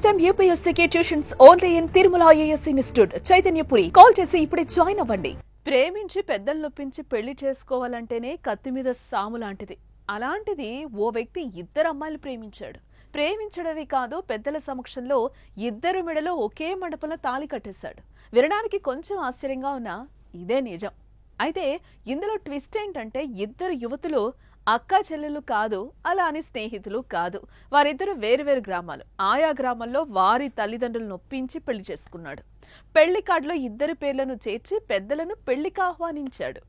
Time యూపీఎస్సీకి tuitions only in Tirumala IAS institute Chaitanyapuri. Call చేసి ఇప్పుడే జాయిన్ అవ్వండి. ప్రేమించి పెద్దలు నొప్పించి పెళ్లి చేసుకోవాలంటేనే కత్తి మీద సాము లాంటిది. అలాంటిది ఓ వ్యక్తి ఇద్దరు అమ్మాయిలు ప్రేమించాడు. ప్రేమించడమే కాదు, పెద్దల సమక్షంలో ఇద్దరు మెడలో ఒకే మండపంలో తాళి కట్టేశాడు. వినడానికి కొంచెం ఆశ్చర్యంగా ఉన్నా ఇదే నిజం. అయితే ఇందులో ట్విస్ట్ ఏంటంటే, ఇద్దరు యువతులు అక్క చెల్లెలు కాదు, అలా అని స్నేహితులు కాదు. వారిద్దరు వేరువేరు గ్రామాలు. ఆయా గ్రామాల్లో వారి తల్లిదండ్రులను నొప్పించి పెళ్లి చేసుకున్నాడు. పెళ్లి కార్డులో ఇద్దరి పేర్లను చేర్చి పెద్దలను పెళ్లికి ఆహ్వానించాడు.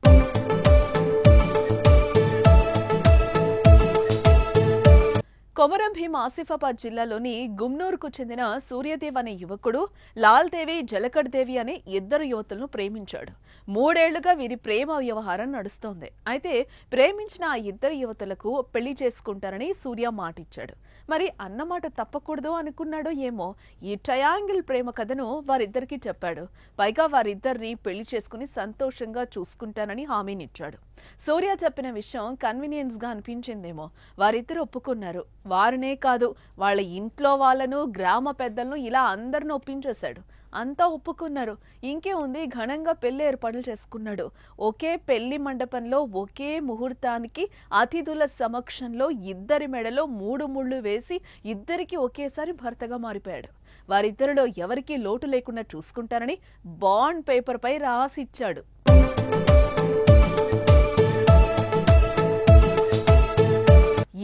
కొమరం భీం ఆసిఫాబాద్ జిల్లాలోని గుమ్నూరుకు చెందిన సూర్యదేవ్ అనే యువకుడు లాల్ దేవి, జలకడ్ దేవి అనే ఇద్దరు యువతులను ప్రేమించాడు. 3 ఏళ్లుగా వీరి ప్రేమ వ్యవహారం నడుస్తోంది. అయితే ప్రేమించిన ఆ ఇద్దరు యువతులకు పెళ్లి చేసుకుంటారని సూర్య మాటిచ్చాడు. మరి అన్నమాట తప్పకూడదు అనుకున్నాడో ఏమో, ఈ ట్రయాంగిల్ ప్రేమ కథను వారిద్దరికీ చెప్పాడు. పైగా వారిద్దరిని పెళ్లి చేసుకుని సంతోషంగా చూసుకుంటానని హామీనిచ్చాడు. సూర్య చెప్పిన విషయం కన్వీనియన్స్ గా అనిపించిందేమో. వారిద్దరు ఒప్పుకున్నారు. వారినే కాదు, వాళ్ళ ఇంట్లో వాళ్ళను, గ్రామ పెద్దలను, ఇలా అందరిని ఒప్పించేశాడు. అంతా ఒప్పుకున్నారు. ఇంకే ఉంది, ఘనంగా పెళ్లి ఏర్పాట్లు చేసుకున్నాడు. ఒకే పెళ్లి మండపంలో ఒకే ముహూర్తానికి అతిథుల సమక్షంలో ఇద్దరి మెడలో 3 ముళ్ళు వేసి ఇద్దరికి ఒకేసారి భర్తగా మారిపోయాడు. వారిద్దరిలో ఎవరికీ లోటు లేకుండా చూసుకుంటారని బాండ్ పేపర్ పై రాసిచ్చాడు.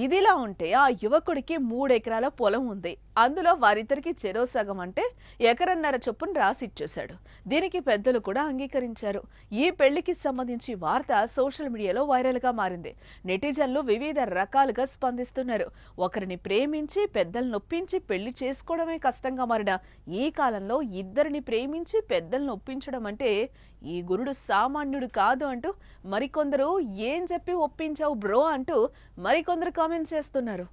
ఇదిలా ఉంటే ఆ యువకుడికి 3 ఎకరాల పొలం ఉంది. అందులో వారిద్దరికి చెరో సగం అంటే 1.5 ఎకరం చొప్పున రాసిచ్చేశాడు. దీనికి పెద్దలు కూడా అంగీకరించారు. ఈ పెళ్లికి సంబంధించి వార్త సోషల్ మీడియాలో వైరల్ గా మారింది. నెటిజన్లు వివిధ రకాలుగా స్పందిస్తున్నారు. ఒకరిని ప్రేమించి పెద్దలు నొప్పించి పెళ్లి చేసుకోవడమే కష్టంగా మారిన ఈ కాలంలో ఇద్దరిని ప్రేమించి పెద్దలు నొప్పించడం అంటే ఈ గురుడు సామాన్యుడు కాదు అంటూ మరికొందరు, ఏం చెప్పి ఒప్పించావు బ్రో అంటూ మరికొందరు కామెంట్ చేస్తున్నారు.